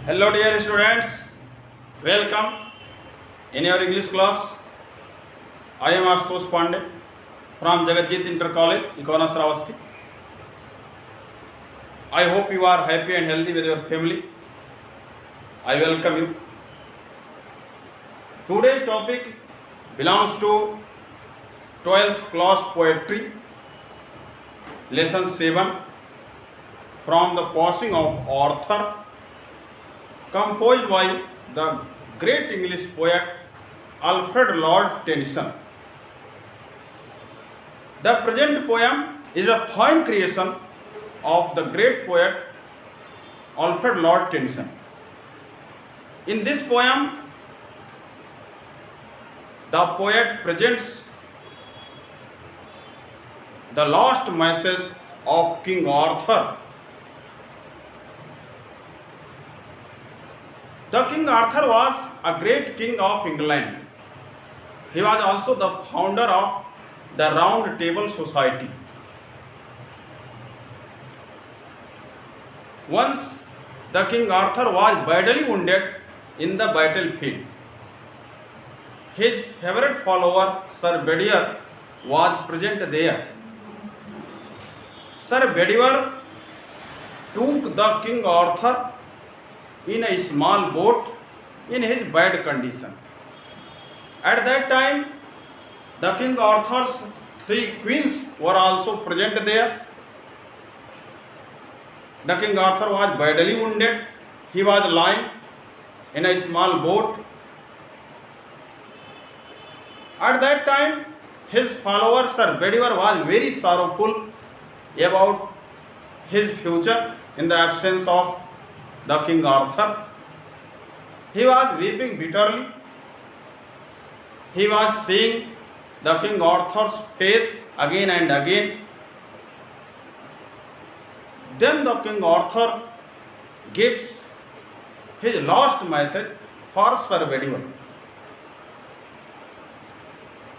Hello dear students, welcome in your English class. I am Ashutosh Pandey from Jagatjit Inter College, Ikona Sravasti. I hope you are happy and healthy with your family. I welcome you. Today's topic belongs to 12th class poetry, lesson 7, from the passing of author, composed by the great English poet Alfred Lord Tennyson. The present poem is a fine creation of the great poet Alfred Lord Tennyson. In this poem, the poet presents the last message of King Arthur. The King Arthur was a great king of England. He was also the founder of the Round Table Society. Once the King Arthur was badly wounded in the battlefield. His favorite follower Sir Bedivere was present there. Sir Bedivere took the King Arthur in a small boat in his bad condition. At that time, the King Arthur's 3 queens were also present there. The King Arthur was badly wounded. He was lying in a small boat. At that time, his follower Sir Bedivere was very sorrowful about his future in the absence of the King Arthur. He was weeping bitterly. He was seeing the King Arthur's face again and again. Then the King Arthur gives his last message for Sir Bedivere.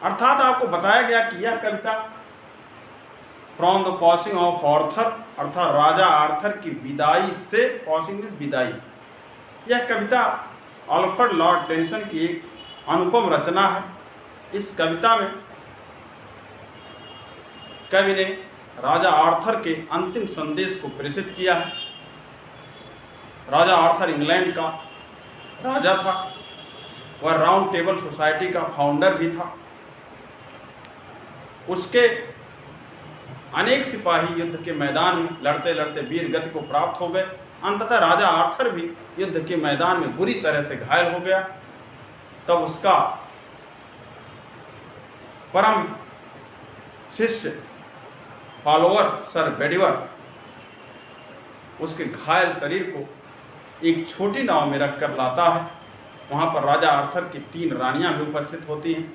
अर्थात आपको बताया गया कि यह कविता from the passing of Arthur अर्थात राजा Arthur की विदाई से, पासिंग इज विदाई, यह कविता अल्फ्रेड लॉर्ड टेनिसन की एक अनुपम रचना है। इस कविता में कवि ने राजा आर्थर के अंतिम संदेश को प्रेषित किया है। राजा आर्थर इंग्लैंड का राजा था, वह राउंड टेबल सोसाइटी का फाउंडर भी था। उसके अनेक सिपाही युद्ध के मैदान में लड़ते लड़ते वीर गति को प्राप्त हो गए। अंततः राजा आर्थर भी युद्ध के मैदान में बुरी तरह से घायल हो गया। तब उसका परम शिष्य फॉलोअर सर बेडिवर उसके घायल शरीर को एक छोटी नाव में रखकर लाता है। वहाँ पर राजा आर्थर की 3 रानियां भी उपस्थित होती हैं।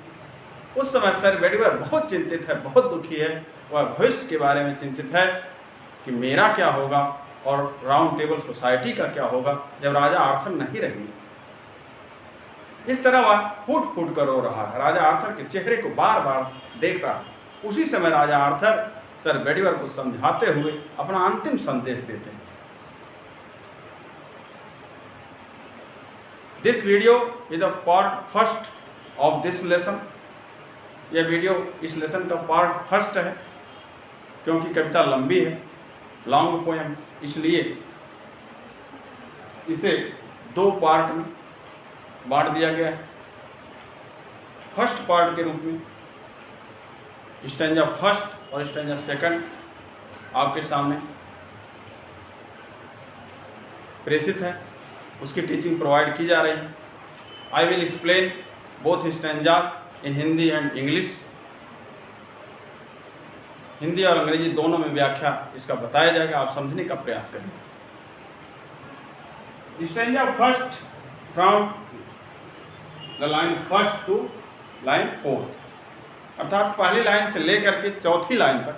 उस समय सर बेडिवर बहुत चिंतित है, बहुत दुखी है। वह भविष्य के बारे में चिंतित है कि मेरा क्या होगा और राउंड टेबल सोसाइटी का क्या होगा जब राजा आर्थर नहीं रहेंगे। इस तरह वह फूट फूट कर रो रहा है। राजा आर्थर के चेहरे को बार बार देख रहा है। उसी समय राजा आर्थर सर बेडिवर को समझाते हुए अपना अंतिम संदेश देते हैं। This video is the part first of this lesson. यह वीडियो इस लेसन का पार्ट फर्स्ट है क्योंकि कविता लंबी है, लॉन्ग पोएम, इसलिए इसे 2 पार्ट में बांट दिया गया है। फर्स्ट पार्ट के रूप में स्टैंजा फर्स्ट और स्टैंजा सेकंड आपके सामने प्रेषित है, उसकी टीचिंग प्रोवाइड की जा रही है। I will explain both stanza in Hindi and English. Hindi और अंग्रेजी दोनों में व्याख्या इसका बताया जाएगा, आप समझने का प्रयास करेंगे। Stanza first from the line first to line 4, अर्थात पहली लाइन से लेकर के चौथी लाइन तक,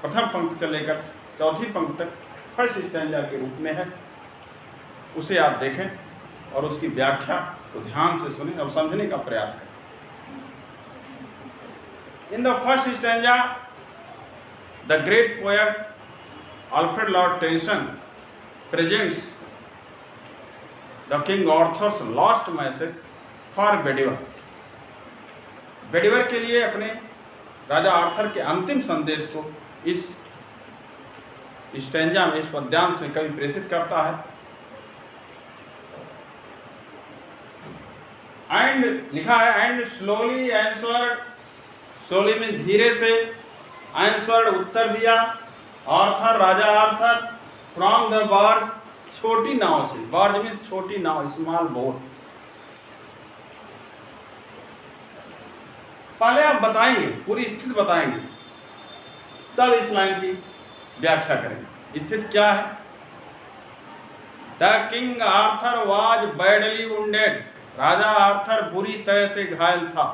प्रथम पंक्ति से लेकर चौथी पंक्ति तक फर्स्ट स्टैंजा के रूप में है। उसे आप देखें और उसकी व्याख्या को ध्यान से सुनें और समझने का प्रयास करें। In the first stanza the great poet Alfred Lord Tennyson presents the king Arthur's last message for Bedivere. Bedivere के लिए अपने राजा आर्थर के अंतिम संदेश को इस स्टैंजा में, इस पद्यांश में कवि प्रेषित करता है। एंड लिखा है, एंड स्लोली आंसर्ड, स्लोली में धीरे से, आंसर्ड उत्तर दिया, Arthur Raja Arthur, from the barge, छोटी नाव से, बार्ज में छोटी नाव, स्मॉल बोट। पहले आप बताएंगे, पूरी स्थिति बताएंगे, तब इस लाइन की व्याख्या करेंगे। स्थिति क्या है? The king Arthur was badly wounded, राजा आर्थर बुरी तरह से घायल था।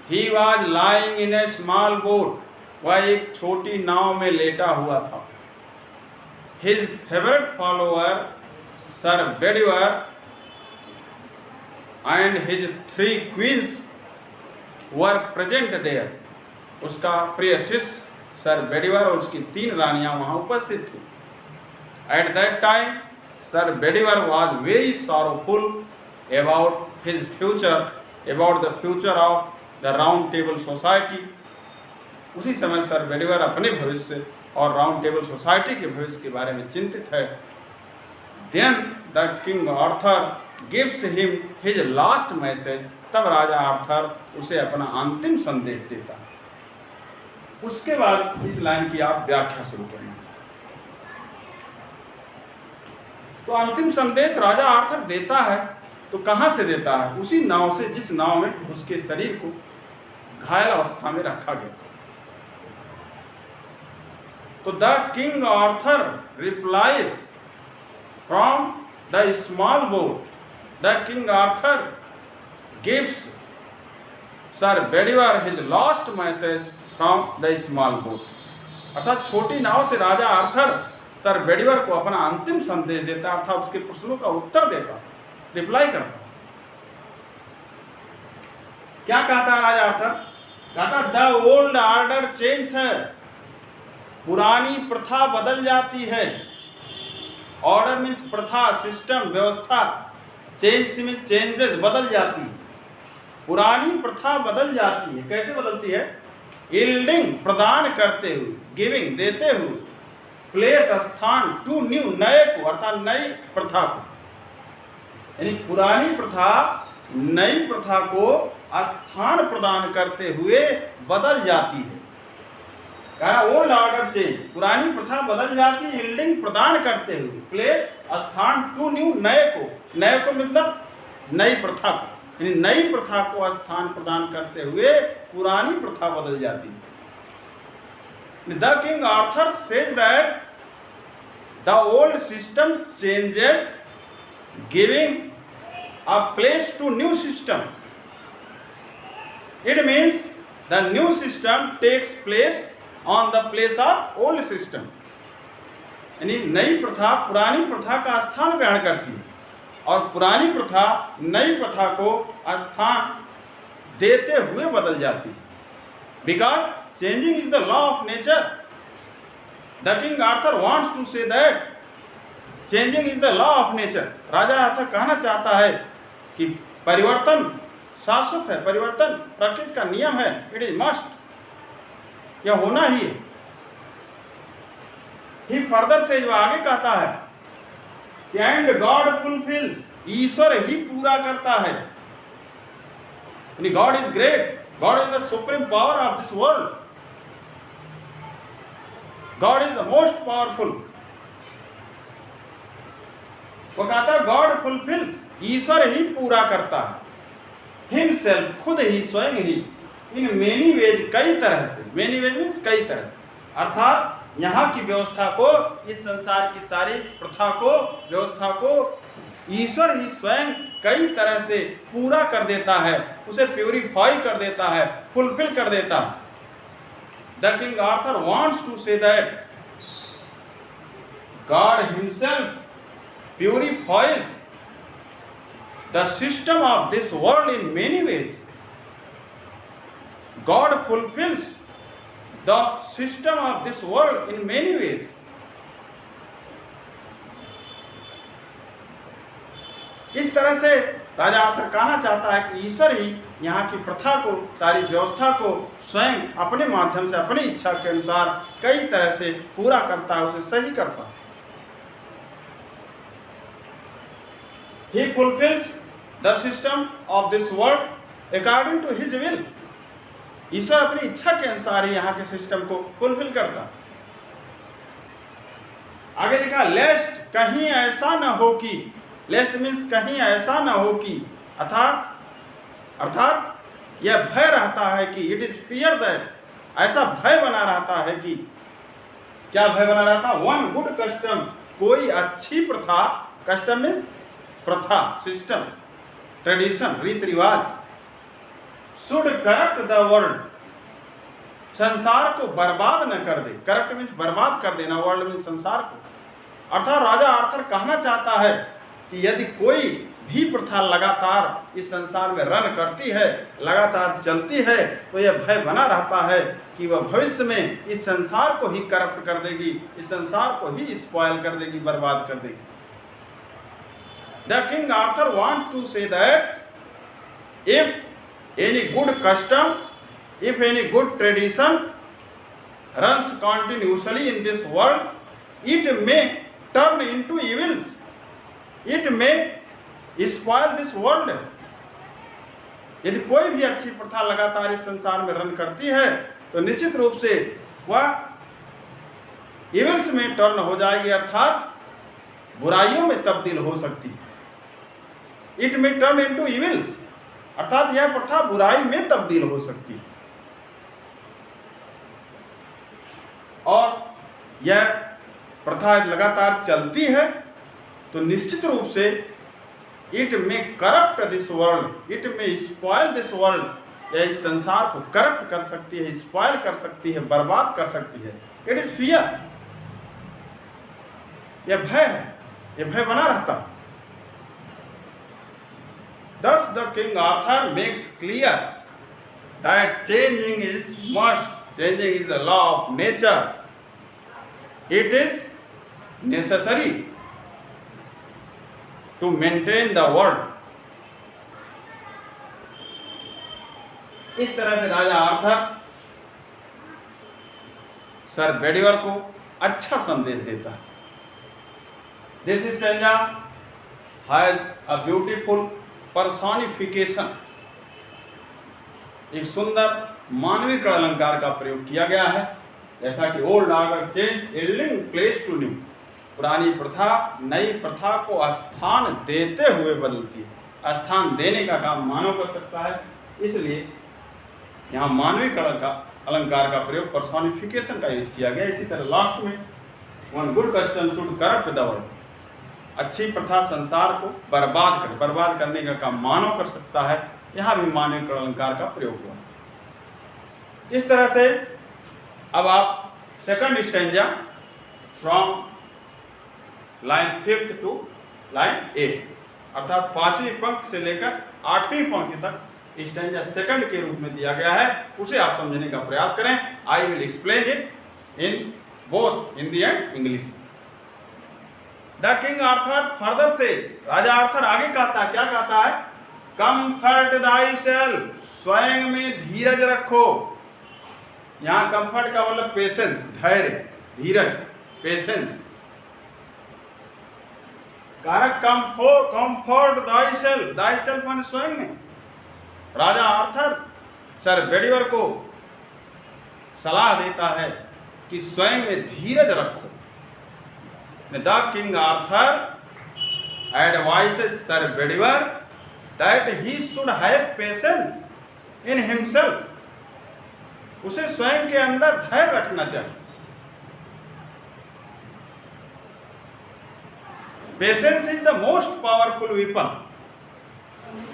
He was lying in a small boat, वह एक छोटी नाव में लेटा हुआ था। His favourite follower sir Bedivere and his 3 queens were present there, उसका प्रिय शिष्य सर बेडिवर और उसकी 3 रानियां वहां उपस्थित थी। At that time sir Bedivere was very sorrowful about his future, about the future of the round table society. उसी समय सर बेडिवर अपने भविष्य और राउंड टेबल सोसाइटी के भविष्य के बारे में चिंतित है। Then the king Arthur gives him his last message, तब राजा आर्थर उसे अपना अंतिम संदेश देता है। उसके बाद इस लाइन की आप व्याख्या शुरू करेंगे। तो अंतिम संदेश राजा आर्थर देता है, तो कहां से देता है? उसी नाव से जिस नाव में उसके शरीर को घायल अवस्था में रखा गया। तो the king Arthur replies from the small boat, the king Arthur gives sir Bedivere his last message from the small boat. अर्थात छोटी नाव से राजा आर्थर सर बेडिवर को अपना अंतिम संदेश देता, अर्थात उसके प्रश्नों का उत्तर देता, रिप्लाई करता। क्या कहता है राजा आर्थर? कहता द ओल्ड ऑर्डर चेंज है, पुरानी प्रथा बदल जाती है। ऑर्डर मीन्स प्रथा, सिस्टम, व्यवस्था, चेंज मीन्स चेंजेस, बदल जाती है। पुरानी प्रथा बदल जाती है। कैसे बदलती है? यील्डिंग, प्रदान करते हुए, गिविंग, देते हुए, प्लेस, स्थान, टू न्यू, नए को, अर्थात नई प्रथा को। यानी पुरानी प्रथा नई प्रथा को स्थान प्रदान करते हुए बदल जाती है। कहा ओल्ड ऑर्डर चेंज, पुरानी प्रथा बदल जाती है, यील्डिंग, प्रदान करते हुए, प्लेस, स्थान, टू न्यू, नए को, नए को मतलब नई प्रथा को, यानी नई प्रथा को स्थान प्रदान करते हुए पुरानी प्रथा बदल जाती है। The king Arthur says that the old system changes, giving a place to new system. It means the new system takes place on the place of old system. यानी नई प्रथा पुरानी प्रथा का स्थान ग्रहण करती है और पुरानी प्रथा नई प्रथा को स्थान देते हुए बदल जाती है। Because changing is the law of nature. The King Arthur wants to say that changing is the law of nature. Raja Arthur कहना चाहता है कि परिवर्तन शाश्वत है, परिवर्तन प्रकृति का नियम है। इट इज मस्ट, यह होना ही है। ही फर्दर से जो आगे कहता है कि एंड गॉड फुलफिल्स, ईश्वर ही पूरा करता है। God is great, God is the supreme power of this world, God is the most powerful. वो कहता गॉड फुलफिल्स, ईश्वर ही पूरा करता है। हिमसेल्फ, खुद ही, स्वयं ही, इन मेनी वेज, कई तरह से, मेनी वेज मीन्स कई तरह, अर्थात यहाँ की व्यवस्था को, इस संसार की सारी प्रथा को, व्यवस्था को ईश्वर ही स्वयं कई तरह से पूरा कर देता है, उसे प्यूरिफाई कर देता है, फुलफिल कर देता है। The king Arthur wants to say that God himself purifies the system of this world in many ways. God fulfills the system of this world in many ways. इस तरह से राजा आर्थर कहना चाहता है कि ईश्वर ही यहाँ की प्रथा को, सारी व्यवस्था को स्वयं अपने माध्यम से, अपनी इच्छा के अनुसार कई तरह से पूरा करता है, उसे सही करता है। He fulfills the system of this world according to his will. ईश्वर अपनी इच्छा के अनुसार ही यहाँ के सिस्टम को फुलफिल करता है। आगे लिखा, लेस्ट कहीं ऐसा न हो कि, लेस्ट मीन्स कहीं ऐसा न हो कि, अर्थात यह भय रहता है कि, इट इज फियर दैट, ऐसा भय बना रहता है कि, क्या भय बना रहता? वन गुड कस्टम, कोई अच्छी प्रथा, कस्टम मीन्स प्रथा, सिस्टम, ट्रेडिशन, रीति रिवाज, शुड करप्ट द वर्ल्ड, संसार को बर्बाद न कर दे। करप्ट मीन्स बर्बाद कर देना, वर्ल्ड मीन्स संसार को। अर्थात राजा आर्थर कहना चाहता है कि यदि कोई भी प्रथा लगातार इस संसार में रन करती है, लगातार चलती है, तो यह भय बना रहता है कि वह भविष्य में इस संसार को ही करप्ट कर देगी, इस संसार को ही स्पॉयल कर देगी, बर्बाद कर देगी। The King Arthur wants to say that if any good custom, if any good tradition runs continuously in this world, it may turn into evils. It may spoil this world. यदि कोई भी अच्छी प्रथा लगातार इस संसार में रन करती है तो निश्चित रूप से वह इविल्स में टर्न हो जाएगी, अर्थात बुराइयों में तब्दील हो सकती है। It may turn into evils, अर्थात यह प्रथा बुराई में तब्दील हो सकती है। और यह प्रथा लगातार चलती है तो निश्चित रूप से it may corrupt this world, it may spoil this world, यह इस संसार को करप्ट कर सकती है, स्पॉयल कर सकती है, बर्बाद कर सकती है। इट इज फियर, यह भय है, यह भय बना रहता है। Thus the King Arthur makes clear that changing is must, changing is the law of nature. It is necessary to maintain the world. इस तरह से राजा आर्थर सर बेडीवर को अच्छा संदेश देता है। This stanza has a beautiful personification, एक सुंदर मानविक अलंकार का प्रयोग किया गया है। जैसा कि old order change yielding place to new, पुरानी प्रथा नई प्रथा को स्थान देते हुए बदलती है। स्थान देने का काम मानव कर सकता है, इसलिए यहाँ मानविक अलंकार का प्रयोग पर्सोनिफिकेशन का यूज किया गया। इसी तरह लास्ट में one good custom should corrupt the world, अच्छी प्रथा संसार को बर्बाद करने का काम मानव कर सकता है। यहाँ भी मानविक अलंकार का प्रयोग हुआ। इस तरह से अब आप second stanza from line 5th to line 8, अर्थात 5वीं पंक्ति से लेकर 8वीं पंक्ति तक स्टैंजा सेकंड के रूप में दिया गया है, उसे आप समझने का प्रयास करें। I will explain it in both Hindi and English. The king Arthur further says, Raja Arthur आगे कहता है, क्या कहता है? कंफर्ट दाई सेल्फ, स्वयं में धीरज रखो। यहाँ कंफर्ट का मतलब पेशेंस, धैर्य, धीरज, पेशेंस। कारक कंफर्ट दाई सेल्फ माने स्वयं में। राजा आर्थर सर बेडीवर को सलाह देता है कि स्वयं में धीरज रखो। The King Arthur advises Sir Bedivere that he should have patience in himself. उसे स्वयं के अंदर धैर्य रखना चाहिए। Patience is the most powerful weapon.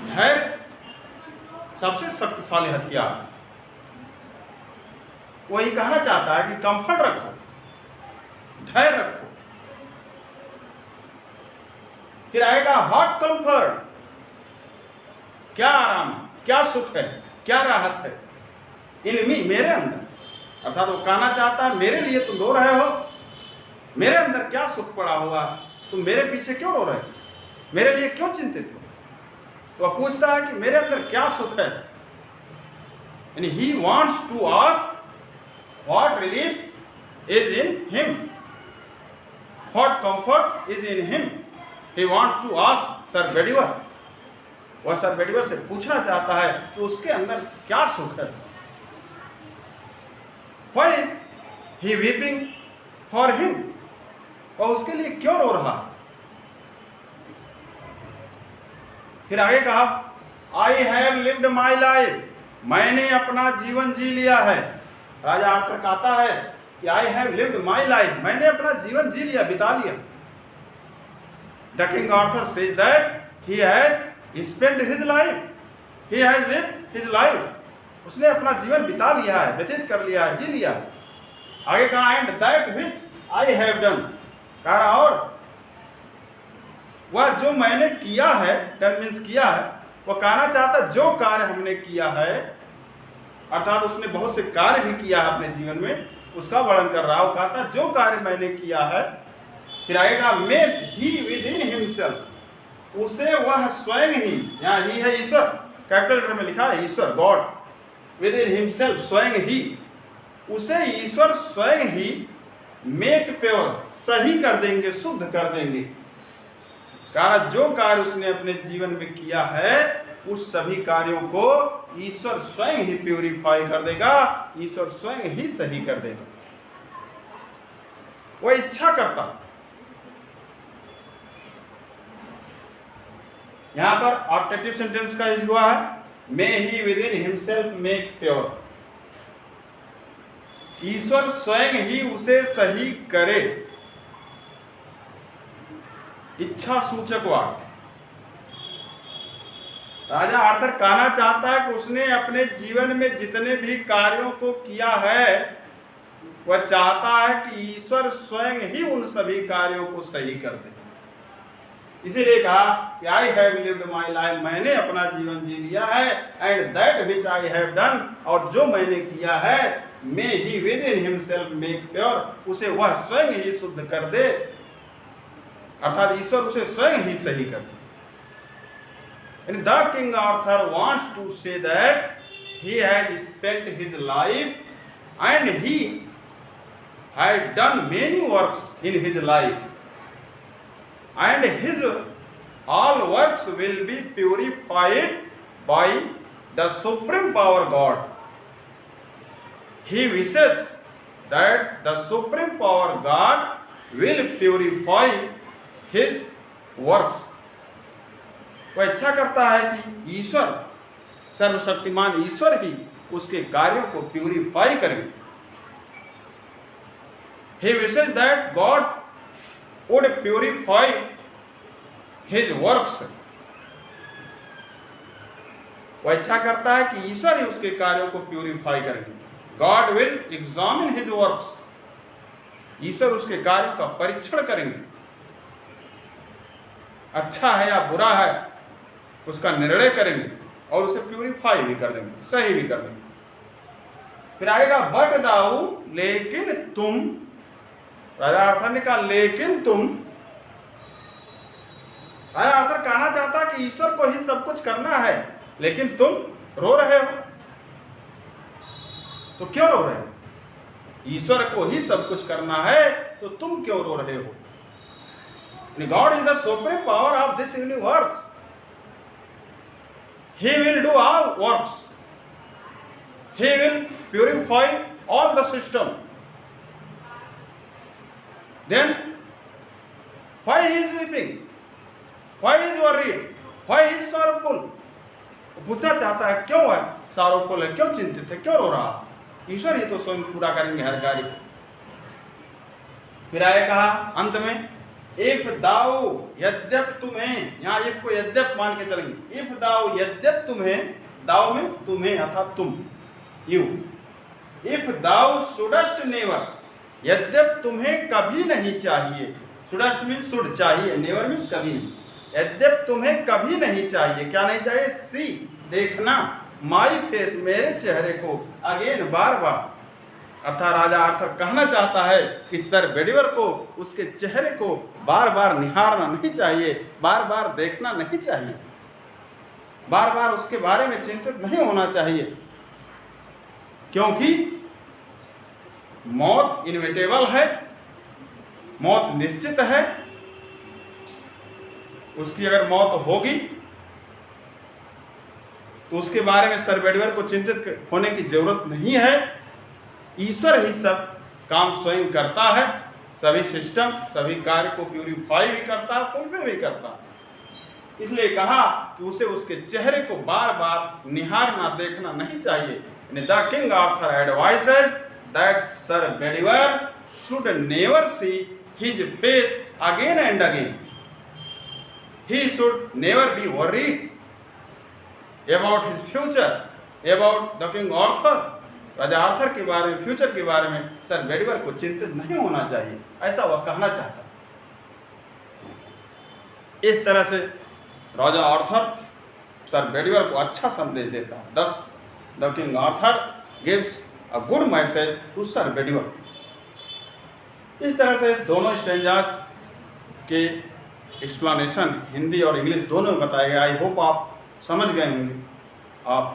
धैर्य सबसे शक्तिशाली हथियार। वही कहना चाहता है कि कंफर्ट रखो, धैर्य रखो। फिर आएगा हॉट कंफर्ट, क्या आराम है, क्या सुख है, क्या राहत है इन मी, मेरे अंदर। अर्थात वो कहना चाहता है मेरे लिए तुम रो रहे हो, मेरे अंदर क्या सुख पड़ा हुआ, तुम मेरे पीछे क्यों रो रहे हो? मेरे लिए क्यों चिंतित हो? तो वह पूछता है कि मेरे अंदर क्या सुख है। यानी he wants to ask what relief is in him, what comfort is in him. He wants to ask sir Bedivere, वह सर बेडीवर से पूछना चाहता है कि उसके अंदर क्या सुख है। Why is he weeping for him? और उसके लिए क्यों रो रहा? फिर आगे कहा I have lived my life, मैंने अपना जीवन जी लिया है। राजा आर्थर कहता है कि I have lived my life, मैंने अपना जीवन जी लिया, बिता लिया। The King Arthur says that he has spent his life, he has lived his life, उसने अपना जीवन बिता लिया है, व्यतीत कर लिया है, जी लिया। आगे कहा and that which I have done, कहा और वह जो मैंने किया है, डन मीन्स किया है, वह कहना चाहता जो कार्य हमने किया है, अर्थात उसने बहुत से कार्य भी किया है अपने जीवन में, उसका वर्णन कर रहा है। वो कहता जो कार्य मैंने किया है। फिर आगे कहा मेक ही विद इन हिमसेल्फ, उसे वह स्वयं ही, यहाँ ही है ईश्वर, कैपिटल लेटर में लिखा है ईश्वर, गॉड, विद इन हिमसेल्फ, स्वयं ही, उसे ईश्वर स्वयं ही मेक प्योर, सही कर देंगे, शुद्ध कर देंगे। कारण जो कार्य उसने अपने जीवन में किया है उस सभी कार्यों को ईश्वर स्वयं ही प्यूरिफाई कर देगा, ईश्वर स्वयं ही सही कर देगा। वह इच्छा करता। यहां पर ऑब्जेक्टिव सेंटेंस का यूज हुआ है may he within himself make pure, ईश्वर स्वयं ही उसे सही करे। इच्छा सूचक वाक्य। राजा आर्थर कहना चाहता है कि उसने अपने जीवन में जितने भी कार्यों को किया है वह चाहता है कि ईश्वर स्वयं ही उन सभी कार्यों को सही कर दे। इसीलिए कहा कि I have lived my life, मैंने अपना जीवन जी लिया है, and that which I have done, और जो मैंने किया है, may he within himself make pure, उसे वह स्वयं ही शुद्ध कर दे, अर्थात ईश्वर उसे स्वयं ही सही कर दे। And the King Arthur wants to say that he had spent his life and he had done many works in his life, and his all works will be purified by the supreme power God. He wishes that the supreme power God will purify his works. वह इच्छा करता है कि ईश्वर, सर्वशक्तिमान ईश्वर ही उसके कार्यों को purify करें। He wishes that God would purify his works. वह इच्छा करता है कि ईश्वर ही उसके कार्यों को प्यूरिफाई करेंगे। God will examine his works. ईश्वर उसके कार्यों का परीक्षण करेंगे, अच्छा है या बुरा है उसका निर्णय करेंगे और उसे प्यूरिफाई भी कर देंगे, सही भी कर देंगे। फिर आएगा बट दाऊ, लेकिन तुम, राजा आर्थर ने कहा लेकिन तुम। राजा आर्थर कहना चाहता कि ईश्वर को ही सब कुछ करना है, लेकिन तुम रो रहे हो। तो क्यों रो रहे हो? ईश्वर को ही सब कुछ करना है तो तुम क्यों रो रहे हो? God is the supreme power of this universe. He will do all works. He will purify all the system. Then, why he is weeping? Why he is worried? Why he is sorrowful? पूछना चाहता है क्यों है sorrowful है, क्यों चिंतित है, क्यों रो रहा? ईश्वर ही तो स्वयं पूरा करेंगे हर कार्य को। फिर आए कहा अंत में इफ दाऊ यद्यप तुम्हें, यहाँ इफ को यद्यप मान के चलेंगे। इफ दाऊ यद्यप तुम्हें, दाऊ मीन्स तुम्हें अर्थात तुम, यू। इफ दाऊ शुडस्ट नेवर, यद्यप तुम्हें कभी नहीं चाहिए। शुडस्ट मीन्स शुड, चाहिए, नेवर मीन्स कभी नहीं। यद्यप तुम्हें कभी नहीं चाहिए, क्या नहीं चाहिए? सी, देखना, माई फेस, मेरे चेहरे को, अगेन, बार बार, अर्थात राजा आर्थर कहना चाहता है कि सर बेडीवर को उसके चेहरे को बार बार निहारना नहीं चाहिए, बार बार देखना नहीं चाहिए, बार बार उसके बारे में चिंतित नहीं होना चाहिए, क्योंकि मौत इनविटेबल है, मौत निश्चित है। उसकी अगर मौत होगी तो उसके बारे में सर बेडीवर को चिंतित होने की जरूरत नहीं है। ईश्वर ही सब काम स्वयं करता है, सभी सिस्टम सभी कार्य को प्यूरिफाई भी करता है, फुलफिल भी करता है। इसलिए कहा कि उसे उसके चेहरे को बार बार निहारना देखना नहीं चाहिए। The king Arthur advises that sir Bedivere should never see his face again and again. He should never be worried about his future, about the king Arthur। राजा आर्थर के बारे में, फ्यूचर के बारे में सर बेडीवर को चिंतित नहीं होना चाहिए, ऐसा वह कहना चाहता। इस तरह से राजा आर्थर सर बेडीवर को अच्छा संदेश देता है। Thus the king Arthur gives a good message to sir Bedivere. इस तरह से दोनों स्टैंजाज के एक्सप्लेनेशन हिंदी और इंग्लिश दोनों में बताए गए। आई होप आप समझ गए होंगे। आप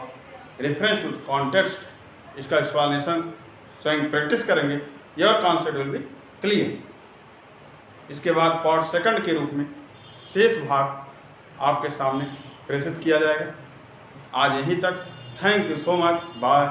रेफरेंस टू कॉन्टेक्स्ट इसका एक्सप्लेनेशन स्वयं प्रैक्टिस करेंगे, your concept will be clear. इसके बाद पार्ट सेकंड के रूप में शेष भाग आपके सामने प्रेषित किया जाएगा। आज यहीं तक। Thank you so much. Bye.